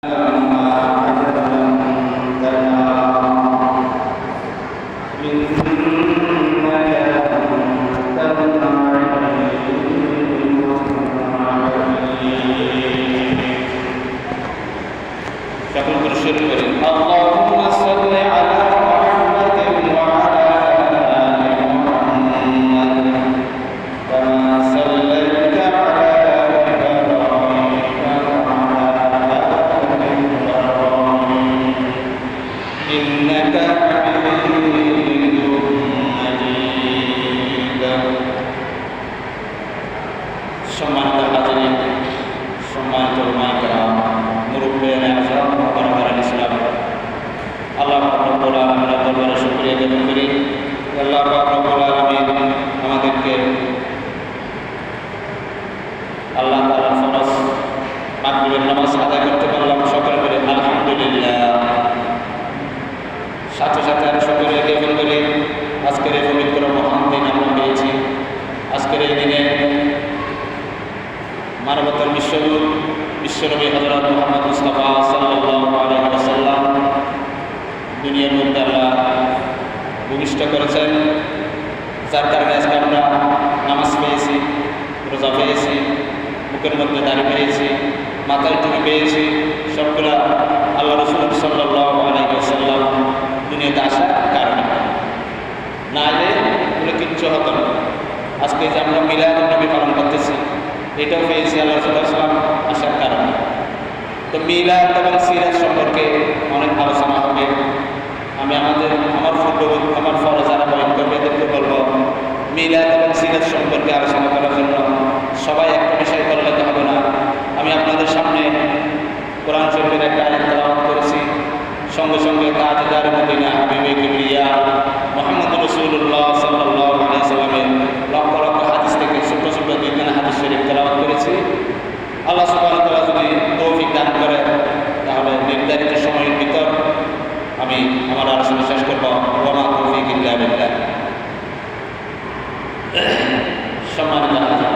সকল পুরুষের করে আল্লাহুম্মা সাল্লি আলা মুহাম্মাদিন ওয়া আলা আলি মুহাম্মাদ কামা সাল্লাইতা আলা ইব্রাহিম ওয়া আলা আলি ইব্রাহিম ইন্নাকা হামিদুম মাজিদ। সম্মানিত হাজিরিন, সম্মানিত উলামায়ে-কেরাম, মুরব্বিয়ানে আযম, বড়-বড় ইসলাম, আল্লাহ পাক রব্বুল আলামিনের দরবারে শুকরিয়া জ্ঞাপন করি। আল্লাহ পাক রব্বুল আলামিন আমাদেরকে আল্লাহ তাআলার ফরজ মাগরিবের নামাজ আদায় করতে পারলাম। সকলে বলি আলহামদুলিল্লাহ। সাথে সাথে আমি শুকরিয়া জ্ঞাপন করি আজকের এই পবিত্র মহান দিন আমরা পেয়েছি। আজকের এই দিনে মানবতার বিশ্বনবী হযরত মুহাম্মদ মুস্তাফা সাল্লাল্লাহু আলাইহি ওয়াসাল্লাম দুনিয়ার মধ্যে আল্লাহ ভূমিষ্ঠ করেছেন, যার কারণে আজকে আমরা নামাজ পেয়েছি, রোজা পেয়েছি, মুখের মধ্যে দাড়ি পেয়েছি, মাথায় টুপি পেয়েছি। সবগুলা আল্লাহ রাসূল সাল্লাল্লাহু আলাইহি ওয়াসাল্লাম দুনিয়াতে আসার কারণে, না এলে এগুলো কিচ্ছু হতো না। আজকে যে আমরা মিলাদুন নবী পালন করতেছি, এটাও পেয়েছি আল্লাহ রাসূল আসার কারণে। তো মিলাদ এবং সিরাত সম্পর্কে অনেক আলোচনা হবে। আমি আমার ফরজ যারা বয়ান করবে এদেরকে বলবো মিলাদ এবং সিরাত সম্পর্কে আলোচনা করার জন্য সবাই একটা বিষয় করলে তো হবে না। আমি আপনাদের সামনে কোরআন শরীফের একটা আয়াত তেলাওয়াত করেছি, সঙ্গে সঙ্গে তাজদার মদিনা হাবিবে কিবরিয়া মুহাম্মদ রাসূলুল্লাহ সাল্লাল্লাহু আলাইহি ওয়াসাল্লামের লক্ষ লক্ষ হাদিস থেকে ছোট ছোট দুইখানা হাদিস শরীফ তেলাওয়াত করেছি। আল্লাহ সুবহানাহু ওয়া তাআলা যদি তৌফিক দান করে তাহলে নির্ধারিত সময়ের ভিতর আমি আমার আলোচনা শেষ করব। ওয়া মা তৌফিক ইল্লা বিল্লাহ। সম্মানিত হাজির,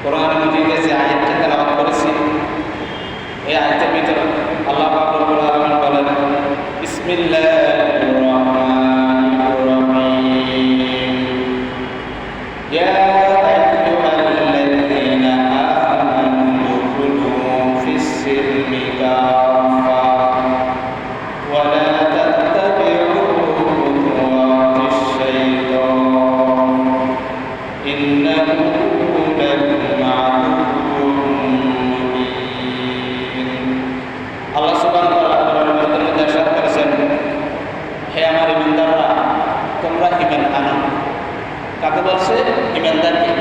কোরআন মাজিদে যে আয়াতটা তেলাওয়াত করেছি, এই আয়াতের ভিতর আল্লাহ পাক রব্বুল আলামিন বলেন বিসমিল্লাহির রাহমানির রাহিম ইয়া আইয়ুহাল্লাযীনা আমানু দুখুলু ফিস-সিলমি কাফা ওয়া লা তাত্তাবি'উ খুতুওয়াতিশ শাইতান ইন্নাহু লাকুম আদুwwun মুবিন। আল্লাহ সুবহানাহু ওয়া তাআলা মধ্যে ইরশাদ করেছেন, হে আমার ঈমানদাররা, তোমরা ঈমান আনো। কাকে বলছে? ঈমানদারকে।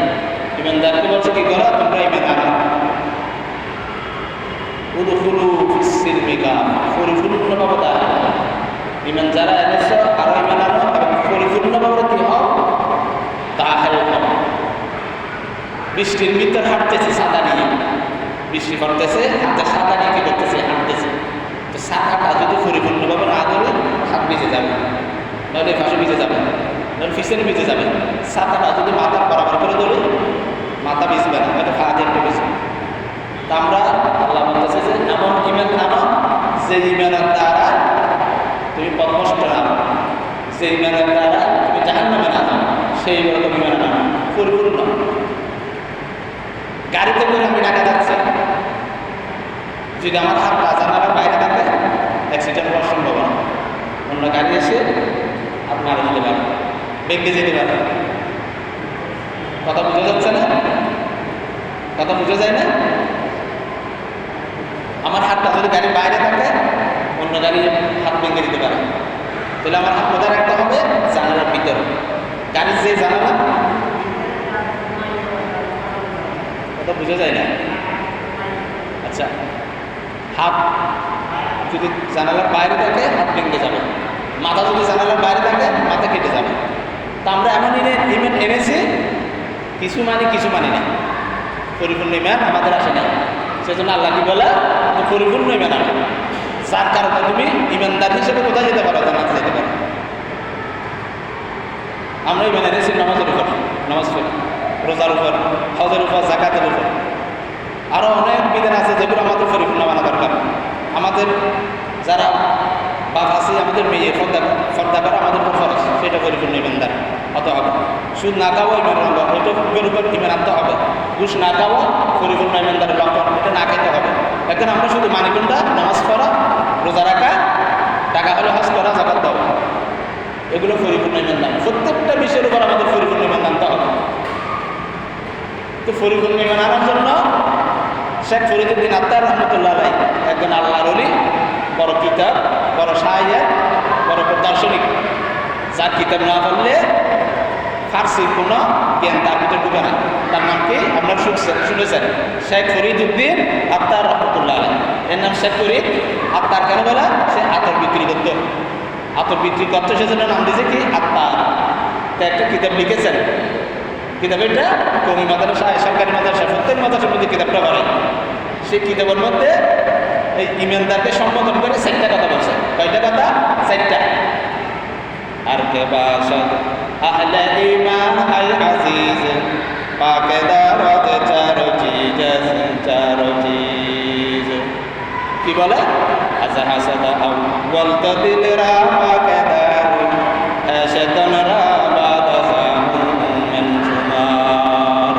ঈমানদারকে বলছে কি করো? তোমরা ঈমান আনো। উদখুলু ফিস-সিলমি কাফা, পরিপূর্ণভাবে দাঁড়াও। ঈমান যারা এনেছো আরো ঈমান আনো এবং পরিপূর্ণভাবে কি হও? দাখিল হও। বৃষ্টির ভিতর হাঁটতেছে ছাতা নিয়ে, বৃষ্টি পড়তেছে, হাতে ছাতা নিয়ে কি করতেছে? হাঁটতেছে। তো ছাতাটা যদি পরিপূর্ণভাবে না ধরে হাত ভিজে যাবে, নইলে পাশে ভিজে যাবে, নইলে পিছনে ভিজে যাবে। ছাতাটা যদি মাথার বরাবর করে ধরে মাথা ভিজবে না, হয়তো পা দিয়ে একটু ভিজবে। তা আমরা আল্লাহ বলতেছে যে এমন ঈমান আনো যে ঈমানের দ্বারা তুমি পথভ্রষ্ট না হও, যে ঈমানের দ্বারা তুমি জাহান্নামে না যাও, সেই রকম ঈমান আনো পরিপূর্ণ। গাড়িতে করে আমি ঢাকা যাচ্ছি, যদি আমার হাতটা জানালার বাইরে থাকে অ্যাক্সিডেন্ট হওয়ার সম্ভাবনা, অন্য গাড়ি এসে হাত মারা যেতে পারে, ভেঙে যেতে পারে। কথা বোঝা যাচ্ছে না? কথা বোঝা যায় না? আমার হাতটা যদি গাড়ির বাইরে থাকে অন্য গাড়ি হাত ভেঙে দিতে পারে। তাহলে আমার হাত কোথায় রাখতে হবে? জানালার ভিতরে। গাড়ির যে জানালা, কথা বোঝা যায় না? আচ্ছা, হাত যদি জানালার বাইরে থাকে হাত ভেঙে যাবে, মাথা যদি জানালার বাইরে থাকে মাথা কেটে যাবে। তা আমরা এমন ঈমান এনেছি, কিছু মানি না, পরিপূর্ণ ঈমান আমাদের আসে না। সেজন্য আল্লাহ কি বলে? পরিপূর্ণ ঈমান আনো, যার কারণে তুমি ঈমানদার হিসেবে কোথায় যেতে পারো? জান্নাতে যেতে পারো। আমরা ঈমান এনেছি নামাজের উপর, নামাজ পড়ি, রোজার উপর, হজের উপর, যাকাতের উপর। আরও অনেক বিধান আছে যেগুলো আমাদের পরিপূর্ণ মানা দরকার। আমাদের যারা বাপ আছে, আমাদের মেয়ে ফর্দা করা আমাদের উপর ফরজ, সেটা পরিপূর্ণ ইমানদার হতে হবে। সুদ না খাওয়া ইমান হবে, এটা উপর উপর ইমান আনতে হবে। ঘুষ না খাওয়া পরিপূর্ণ ইমানদারের লক্ষণ, এটা না খেতে হবে। এখন আমরা শুধু মানি কোনটা? নামাজ পড়া, রোজা রাখা, টাকা হলে হজ করা, জাকাত দেওয়া, এগুলো পরিপূর্ণ ইমান আনা। প্রত্যেকটা বিষয়ের উপর আমাদের পরিপূর্ণ ইমান আনতে হবে। তো পরিপূর্ণ ইমান আনার জন্য শেখ ফরিদুদ্দিন আত্তার রহমতুল্লাহ আলাই একজন আল্লাহর ওলি, বড় কিতাব, বড় শায়ের, বড় দার্শনিক, যার কিতাব না পড়লে ফার্সির কোনো জ্ঞান তার ভিতরে ঢুকে না। তার নাম কি আপনার শুনেছেন? শেখ ফরিদুদ্দিন আত্তার রহমতুল্লাহ আলাই। এর নাম শেখ ফরিদ। আত্তার কেন বলা? সে আতর বিক্রি করতো। আতর বিক্রি করতো, সেজন্য নাম দিয়েছে কি আত্মার। তা একটা কিতাব লিখেছেন, কিতাবটা কমি মাদ্রাসা, সরকারি মাদ্রাসা, প্রত্যেক মাদ্রাসার মধ্যে কিতাবটা পড়ে। সেই কিতাবের মধ্যে এই ইমানদারকে সম্বোধন করে 4টা কথা বলছে। কয়টা কথা? 4টা। আর কে বাসাদ আহলে ঈমান আল আজিজ পাকে দাওয়াত চারো চিজ। কি বলে? আজ হাসাদা আউয়াল তাদিল রা পাকে দারু হাসাদান রা বাদা জামু মান জুমার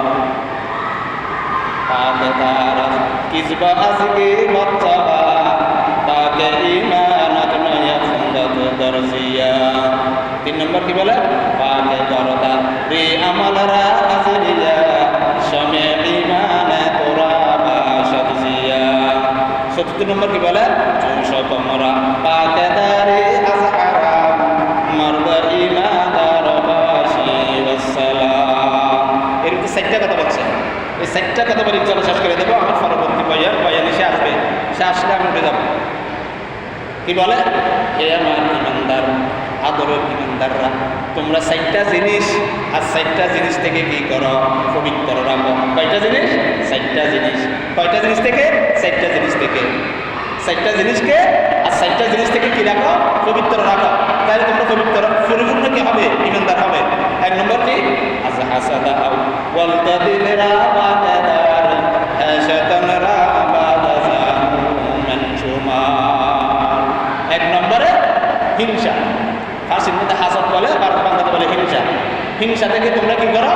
পাকে দারা কিসবা আজকে বাচ্চাবা তাকে ঈমানাত নয়া সুন্দর দরজিয়া। 3 নম্বর কি বলে? পাকে দরদা রে আমালরা আজরিয়া শমে ঈমানে তোরা বাশদ জিয়া। 74 নম্বর কি বলে? চৌশো কমরা পাকে দারে আজহারা মারদা ঈমানদার বাশি ওয়াসসালাম। এরকম 4টা কথা বলছে। এই 4টা কথা বলে চলো শেষ করে দেবো। আমার পরবর্তী বয়ান এসে আসবে, সে আসলে আমি উঠে যাবো। কি বলে? এ আমার ইমানদার, আদরের ইমানদাররা, তোমরা 4টা জিনিস আর 4টা জিনিস থেকে কি করো? পবিত্র রাখো। কয়টা জিনিস? 4টা জিনিস। কয়টা জিনিস থেকে? 4টা জিনিস থেকে। 4টা জিনিসকে আর 4টা জিনিস থেকে কি রাখো? পবিত্র রাখো। তাহলে তোমরা পবিত্র পরিপূর্ণ কি হবে? ইমানদার হবে। 1 নম্বর কি? আজ হাসাদা ওয়াল তাদিলরা বাদাদার হাসাদান রা বাদা জামু মান জুমার। 1 নম্বরে হিংসা। ফার্সির মধ্যে হাসাদ বলে, বাংলাতে বলে হিংসা। হিংসা থেকে তোমরা কি করো?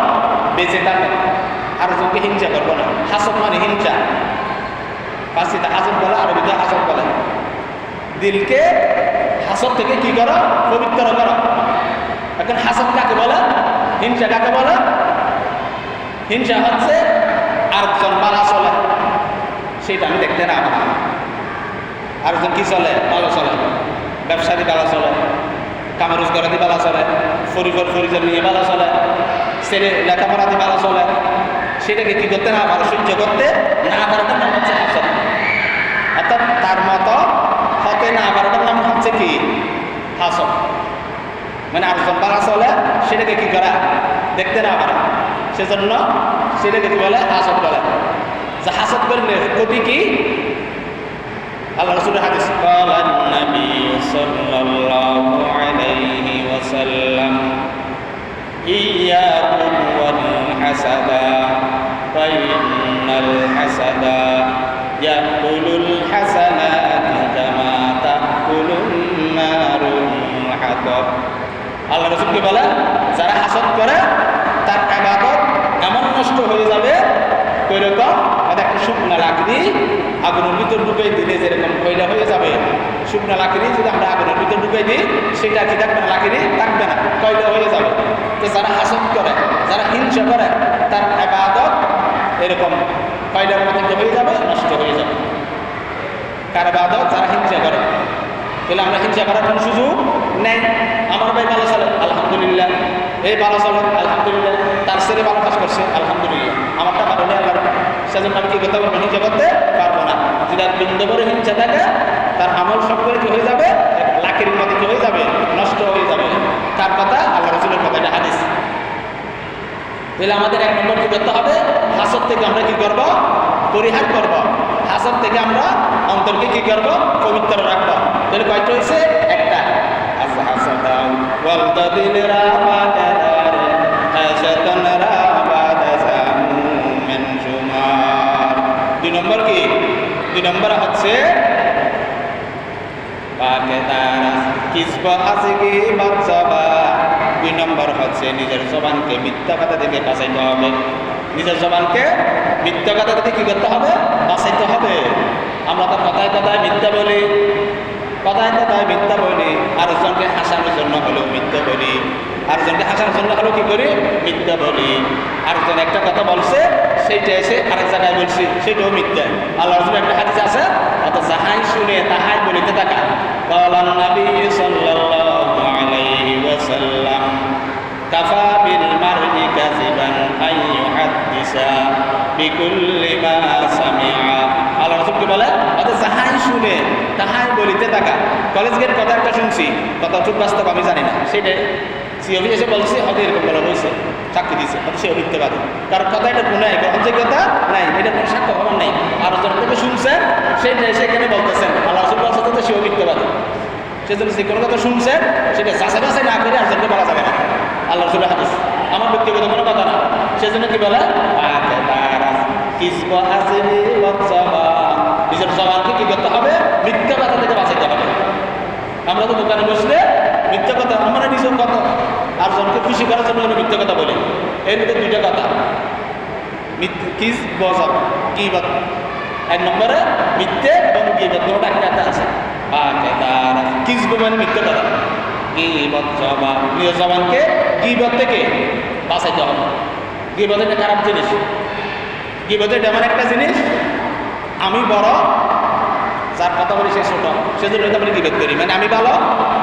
বেঁচে থাকো, আর জনকে হিংসা করবো না। হাসদ মানে হিংসা। ফার্সিতে হাসদ বলে, আরবিতে হাসদ বলে। দিলকে হাসদ থেকে কি করো? পবিত্র করো। এখন হাসদ কাকে বলে? হিংসা কাকে বলে? হিংসা হচ্ছে আরেকজন ভালো চলে, সেটা আমি দেখতে না পারি। আরেকজন কি চলে? ভালো চলে, ব্যবসায়ী ভালো চলে, কামে রোজগারাদি ভালো চলে, পরিজন নিয়ে ভালো চলে, ছেলে লেখাপড়াতে ভালো চলে, সেটাকে কি করতে না পারে? সহ্য করতে না পারাটার নাম হচ্ছে হাসদ। অর্থাৎ তার মতো হতে না পারাটার নাম হচ্ছে কি? হাসদ। মানে আরেকজন ভালো চলে, সেটাকে কি করা? দেখতে না পারে, সেজন্য সেটাকে কি বলে? হাসদ বলে। যে হাসদ করলে ক্ষতি কি? আল্লাহ রাসূলের হাদিস, ক্বালান নবী সাল্লাল্লাহু আলাইহি ওয়াসাল্লাম ইয়াকুম ওয়াল হাসাদা ফাইন্নাল হাসাদা ইয়াকুলুল হাসানাতি কামা তাকুলুন নারুল হাতাব। আল্লাহ রাসূল কি বলে? যারা হাসদ করে তার ইবাদত এমন নষ্ট হয়ে যাবে, কইরকম একটা শুকনা লাকড়ি আগুনের ভিতর ঢুকাই দিলে যেরকম কয়লা হয়ে যাবে, শুকনা লাকড়ি যদি আমরা আগুনের ভিতর ঢুকাই দিই, সেটা কি থাকবে না? লাকড়ি থাকবে না, কয়লা হয়ে যাবে। তো যারা হাসদ করে, যারা হিংসা করে, তার ইবাদত এরকম কয়লার মতো হয়ে যাবে, নষ্ট হয়ে যাবে। কার ইবাদত? যারা হিংসা করে। তাহলে আমরা হিংসা করার কোনো সুযোগ নেই। আমার ভাই ভালো চলে, আলহামদুলিল্লাহ। এই ভালো চলে, আলহামদুলিল্লাহ। তার ছেলে ভালো কাজ করছে, আলহামদুলিল্লাহ। আমারটা ভালো নেই, আল্লাহ, সেজন্য আমি কি করতে পারবো? হিংসা করতে পারবো না। যদি এক বিন্দু করে হিংসা থাকে, তার আমল সব করে কি হয়ে যাবে? লাকের মতো কি হয়ে যাবে? নষ্ট হয়ে যাবে। তার কথা? আল্লাহ রাসূলের কথা, এটা হাদিস। তাহলে আমাদের 1 নম্বর কি করতে হবে? হাসদ থেকে আমরা কি করবো? পরিহার করব। হাসদ থেকে আমরা অন্তরকে কি করব? পবিত্র রাখবো। তাহলে কয়টা হয়েছে? 1টা। আজ হাসাদা ওয়াল তাদিলরা বাদাদার হাসাদান রা বাদা জামু মান জুমার। 2 কি? 2 নম্বর হচ্ছে দুই নম্বর হচ্ছে নিজের জবানকে মিথ্যা কথা থেকে বাঁচাইতে হবে। নিজের জবানকে মিথ্যা কথা থেকে কি করতে হবে? বাঁচাইতে হবে। আমরা তো কথায় কথায় মিথ্যা বলি, কথায় কথায় মিথ্যা বলি, আরেকজনকে হাসানোর জন্য হলেও মিথ্যা বলি, আরেকজনকে হাসানোর জন্য হলেও কি করি? মিথ্যা বলি। আরেকজন একটা কথা বলছে, সেইটা এসে আরেক জায়গায় বলছি, সেটাও মিথ্যা। আল্লাহ রাসূলের একটা হাদিস আছে, অত যাহাই শুনে তাহাই বলিতে থাকা। ক্বালান নবী সাল্লাল্লাহু আলাইহি ওয়াসাল্লাম কাফা বিল মারই কাযিবান আন ইউহাদ্দিসা বিকুল্লি মা সামিআ। আল্লাহ রাসূল কি বলে? অত যাহাই শুনে তাহাই বলিতে থাকা। কলেজ গেট কথা একটা শুনছি, কথা ঠিক বাস্তব আমি জানি না, সেটা সিওবি এসে বলছে হয়তো এরকম বলা হয়েছে, সাক্ষী দিচ্ছে, হয়তো সে মিথ্যাবাদী। কারণ কথা এটা নাই, গ্রহণযোগ্যতা নাই, এটা কোনো সাক্ষ্য প্রমাণ নেই। আর যার থেকে শুনছেন সেটা সেখানে বলতেছেন আল্লাহ রাসূল বলছে তো সেও মিথ্যাবাদী। সেজন্য যে কোনো কথা শুনছেন সেটা যাচাই বাছাই না করে আরেকজনকে বলা যাবে না। আল্লাহ রাসূলের হাদিস, আমার ব্যক্তিগত কোনো কথা না। সেজন্য কি বলে? নিজের জবানকে কি করতে হবে? মিথ্যা কথা থেকে বাঁচাইতে হবে। আমরা তো দোকানে বসলে মিথ্যা কথা, আমরা নিজের কথা আর জনকে খুশি করার জন্য মিথ্যা কথা বলি। এর মধ্যে 2টা কথা, গীবত। 1 নম্বরে মিথ্যে এবং গীবত, দুটো একটা আছে। কিসব মানে মিথ্যা কথা, গীবত জবান। নিজের জবানকে গীবত থেকে বাঁচাইতে হবে। গীবত একটা খারাপ জিনিস। গীবত এমন একটা জিনিস, আমি বড়, যার কথা বলি সে ছোট, সেজন্য আমরা গীবত করি। মানে আমি ভালো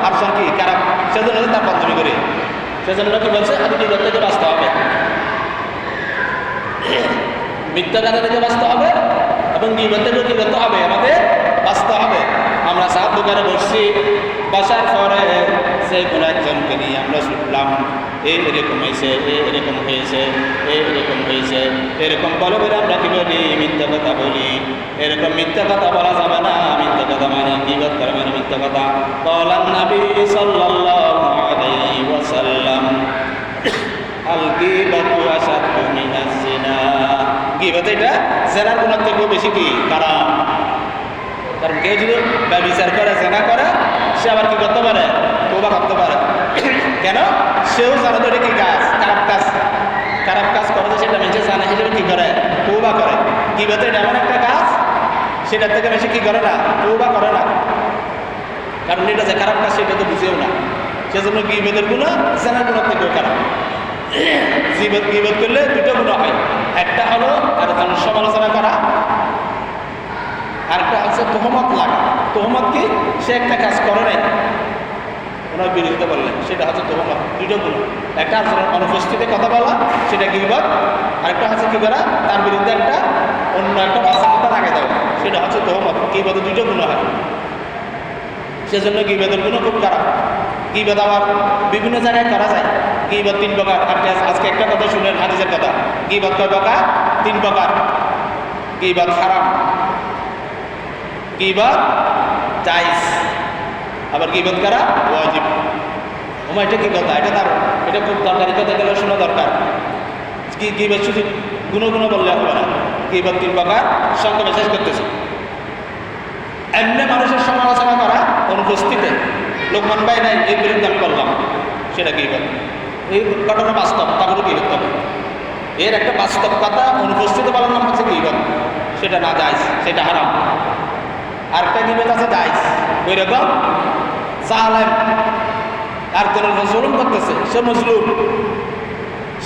আর জন কি খারাপ, সেজন্য তার বদনামি করি। সেজন্য কি বলছে? আমি গীবত থেকে বাঁচতে হবে, মিথ্যা কথা থেকে বাঁচতে হবে এবং গীবত থেকে কি করতে হবে? আমাদের বাঁচতে হবে। আমরা সাত দোকানে বসছি, বসার পরে সে কোনো একজনকে নিয়ে আমরা শুনলাম এরকম হয়েছে, এরকম হয়েছে, এরকম হয়েছে, এরকম বলে বলে আমরা কি বলি? মিথ্যা কথা বলি। এরকম মিথ্যা কথা বলা যাবে না। মিথ্যা কথা মানে গীবত করা মানে মিথ্যা কথা। ক্বালান নবী সাল্লাল্লাহু আলাইহি ওয়াসাল্লাম আল গীবাতু আশাদ্দু মিনাজ জিনা। গীবত এটা জিনার গুনাহ থেকেও বেশি কি খারাপ। কারণ কেউ যদি ব্যভিচার করে, জেনা করে, সে আবার কি করতে পারে? তওবা করতে পারে। কেন? সেও জানে তো এটা কি কাজ, খারাপ কাজ। খারাপ কাজ করে তো সেটা মানুষে জানে, সেটা কি করে? তওবা করে। গীবত এটা এমন একটা কাজ, সেটার থেকে বেশি কি করে না? তওবা করে না। কারণ এটা যে খারাপ কাজ সেটা তো বুঝেও না। সেজন্য গীবতের গুনাহ জেনার গুনাহ থেকেও খারাপ। গীবত করলে 2টা গুনাহ হয়। একটা হলো আরেকজনের সমালোচনা করা, আরেকটা হচ্ছে তোহমত লাগা। তোহমত কি? সে একটা কাজ করে নাই, ওনার বিরোধিতা বললেন, সেটা হচ্ছে তোহমত। 2টা গুণ। একটা আরেকজনের অনুপস্থিতিতে কথা বলা, সেটা গীবত। আরেকটা হচ্ছে কি করা? তার বিরুদ্ধে একটা অন্য একটা বাঁচা কথা লাগে দেওয়া, সেটা হচ্ছে তোহমত। গীবতে 2টা গুণ হয়। সেজন্য গীবতের গুণ খুব খারাপ। গীবত আবার বিভিন্ন জায়গায় করা যায়। গীবত 3 প্রকার। আজকে একটা কথা শুনেন, হাদিসের কথা। গীবত কয় প্রকার? 3 প্রকার। গীবত হারাম, গীবত জায়েজ, আবার গীবত করা ওয়াজিব। এটা কি কথা? এটা খুব দরকারি কথা, গেলে শোনা দরকার। গীবত শুধু গুণ বললে হবে না। গীবত 3 প্রকার, সংক্ষেপে শেষ করতেছে। এমনি মানুষের সমালোচনা করা অনুপস্থিতিতে, লোকমান ভাই নাই, এই বিরুদ্ধে আমি বললাম, সেটা গীবত। এই ঘটনা বাস্তব, তারপরে গীবত হবে। এর একটা বাস্তব কথা অনুপস্থিতি বলার নাম হচ্ছে গীবত। সেটা না জায়েজ, সেটা হারাম। আরেকটা গীবত আছে জায়েজ। ওই রকম জালেম, আর তোর জুলুম করতেছে, সে মজলুম,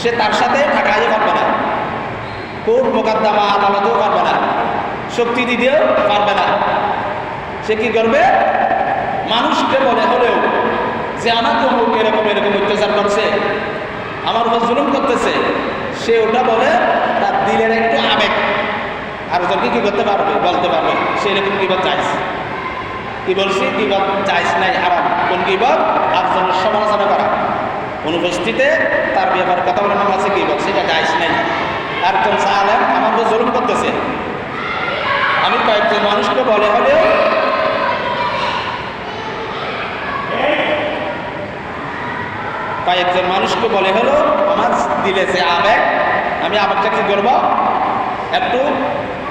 সে তার সাথে ঠাকাইও পারবে না, কোর্ট মোকদ্দমা আদালতেও পারবে না, শক্তি দিতেও পারবে না। সে কি করবে? মানুষকে বলে হলেও যে আমাকে এরকম এরকম অত্যাচার করছে, আমার উপর জুলুম করতেছে, সে ওটা বলে তার দিলের একটু আবেগ আর ওদেরকে কি করতে পারবে? বলতে পারবে। সেরকম গীবত জায়েজ। কি বলছি? গীবত জায়েজ নাই, হারাম। কোন গীবত? আরেকজনের সমালোচনা করা, অনুপস্থিতিতে তার ব্যাপারে কথা বলার নাম আছে গীবত, সেটা জায়েজ নাই। আরেকজন জালেম আমার উপর জুলুম করতেছে, আমি কয়েকজন মানুষকে বলে হলেও আমার দিলে যে আবেগ, আমি আবেগটা কি করবো? একটু